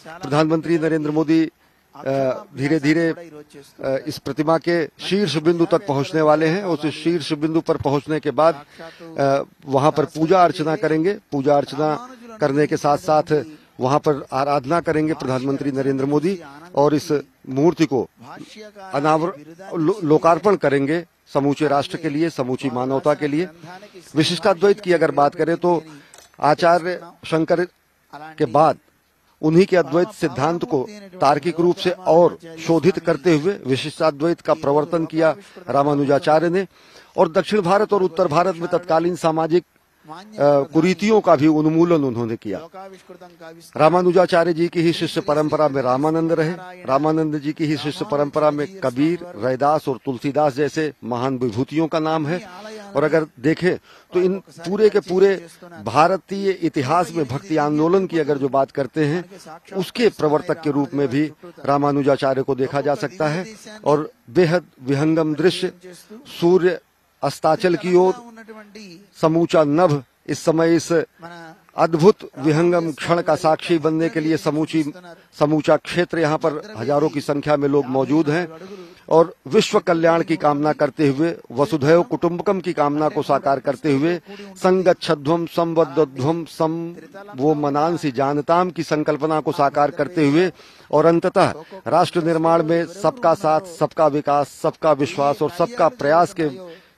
प्रधानमंत्री नरेंद्र मोदी धीरे धीरे इस प्रतिमा के शीर्ष बिंदु तक पहुंचने वाले हैं। उस शीर्ष बिंदु पर पहुंचने के बाद वहां पर पूजा अर्चना करेंगे। पूजा अर्चना करने के साथ साथ वहां पर आराधना करेंगे प्रधानमंत्री नरेंद्र मोदी और इस मूर्ति को लोकार्पण करेंगे समूचे राष्ट्र के लिए, समूची मानवता के लिए। विशिष्टाद्वैत की अगर बात करें तो आचार्य शंकर के बाद उन्हीं के अद्वैत सिद्धांत को तार्किक रूप से और शोधित करते हुए विशिष्टाद्वैत का प्रवर्तन किया रामानुजाचार्य ने। और दक्षिण भारत और उत्तर भारत में तत्कालीन सामाजिक कुरीतियों का भी उन्मूलन उन्होंने किया। रामानुजाचार्य जी की ही शिष्य परंपरा में रामानंद रहे। रामानंद जी की ही शिष्य परंपरा में कबीर, रैदास और तुलसीदास जैसे महान विभूतियों का नाम है। और अगर देखें तो इन पूरे के पूरे भारतीय इतिहास में भक्ति आंदोलन की अगर जो बात करते हैं उसके प्रवर्तक के रूप में भी रामानुजाचार्य को देखा जा सकता है। और बेहद विहंगम दृश्य, सूर्य अस्ताचल की ओर समूचा नभ इस समय इस अद्भुत विहंगम क्षण का साक्षी बनने के लिए समूचा क्षेत्र यहाँ पर हजारों की संख्या में लोग मौजूद हैं। और विश्व कल्याण की कामना करते हुए, वसुधैव कुटुंबकम की कामना को साकार करते हुए, संगच्छध्वम संवद्धध्वम सम वो मनांसी जानताम की संकल्पना को साकार करते हुए और अंततः राष्ट्र निर्माण में सबका साथ, सबका विकास, सबका विश्वास और सबका प्रयास के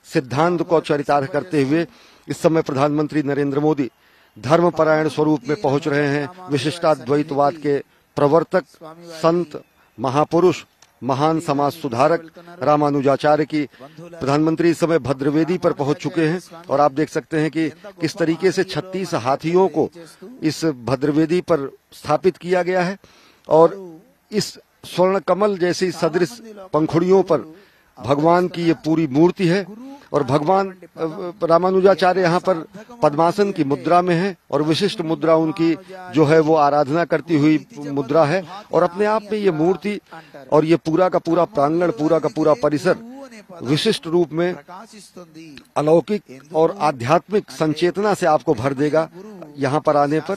सिद्धांत को चरितार्थ करते हुए इस समय प्रधानमंत्री नरेंद्र मोदी धर्मपरायण स्वरूप में पहुंच रहे हैं। विशिष्टाद्वैतवाद के प्रवर्तक, संत, महापुरुष, महान समाज सुधारक रामानुजाचार्य की प्रधानमंत्री इस समय भद्रवेदी पर पहुंच चुके हैं। और आप देख सकते हैं कि किस तरीके से 36 हाथियों को इस भद्रवेदी पर स्थापित किया गया है। और इस स्वर्ण कमल जैसी सदृश पंखुड़ियों पर भगवान की ये पूरी मूर्ति है। और भगवान रामानुजाचार्य यहाँ पर पद्मासन की मुद्रा में है और विशिष्ट मुद्रा उनकी जो है वो आराधना करती हुई मुद्रा है। और अपने आप में ये मूर्ति और ये पूरा का पूरा प्रांगण, पूरा का पूरा परिसर विशिष्ट रूप में अलौकिक और आध्यात्मिक संचेतना से आपको भर देगा यहाँ पर आने पर।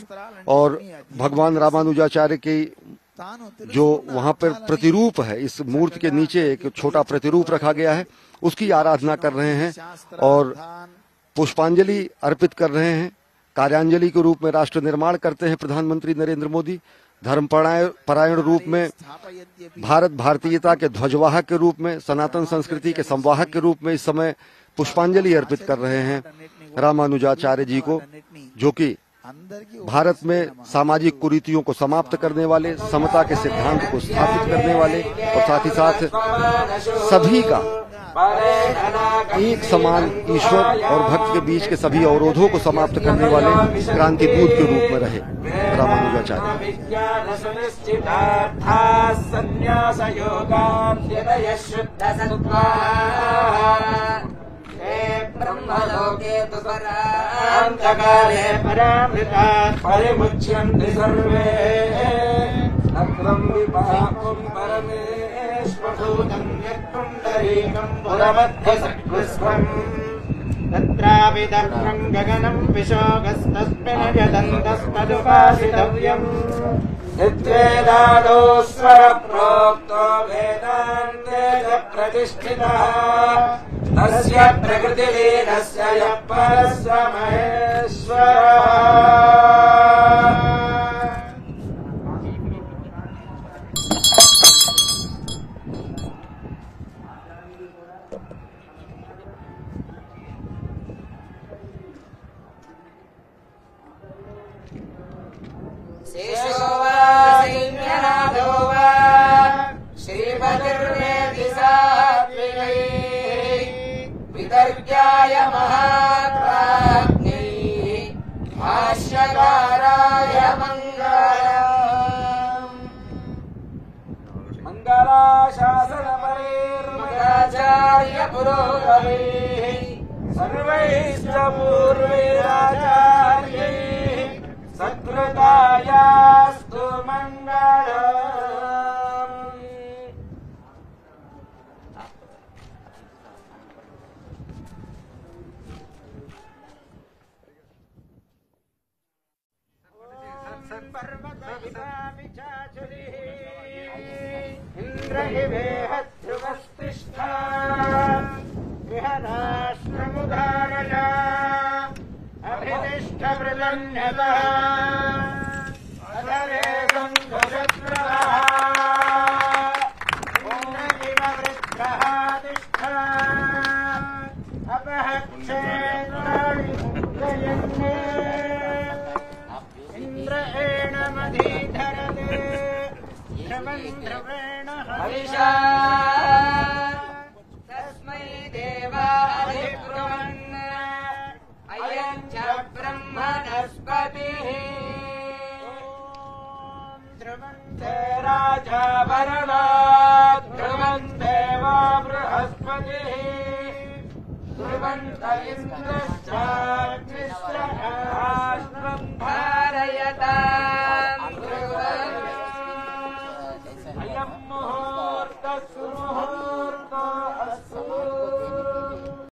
और भगवान रामानुजाचार्य की जो वहाँ पर प्रतिरूप है, इस मूर्ति के नीचे एक छोटा प्रतिरूप रखा गया है, उसकी आराधना कर रहे हैं और पुष्पांजलि अर्पित कर रहे हैं। कार्यांजलि के रूप में राष्ट्र निर्माण करते हैं प्रधानमंत्री नरेंद्र मोदी। धर्म परायण रूप में, भारत भारतीयता के ध्वजवाहक के रूप में, सनातन संस्कृति के संवाहक के रूप में इस समय पुष्पांजलि अर्पित कर रहे हैं रामानुजाचार्य जी को, जो कि भारत में सामाजिक कुरीतियों को समाप्त करने वाले, समता के सिद्धांत को स्थापित करने वाले और साथ ही साथ सभी का एक समान ईश्वर और भक्त के बीच के सभी अवरोधों को समाप्त करने वाले क्रांति दूत के रूप में रहे रामानुजाचार्य। ब्रह्मलोके तु परान्तकाले परामृतात् परिमुच्यन्ते सर्वे अग्रं विपाकं परमेश्वरभूतं यत्पुण्डरीकं पुरमध्यसकृष्वम् तत्राविदग्नं गगनं विशोकस्तस्मिन् यदन्तस्तदुपासितव्यम् नित्येदादौ स्वरप्रोक्तो वेदान्ते च प्रतिष्ठितः तस्य प्रकृतिलीनस्य यः परस्य महेश्वरः। शेषो वा सैन्यनाथो वा श्रीपतिर्वेदि सात्विकै वितर्क्याय महात्माग्नि भाष्यकाराय मङ्गलम्। मङ्गलाशासनपरेर्मदाचार्य पुरोगमैः सर्वैश्च पूर्वैराचार्यैः सत्कृतायास्तु मङ्गलम्। इंद्र इवेहध्रुवस्तिष्ठा इह राष्ट्रमुदारय अभितिष्ठ मृदन्यतः अधरे सन्धशत्रवः इंद्र इव वृद्धः तिष्ठा अपहक्षेत्राणि मुक्तयन्ने इंद्र एणमधीधरते ध्रुवेण हविषा तस्मै देवाधिब्रुवन् अयं च ब्रह्मणस्पतिः ध्रुवन्ते राजा वरदात् ध्रुवन्ते वा बृहस्पतिः ध्रुवन्त इन्द्रश्चाग्निश्च धारयताम् ध्रुवन्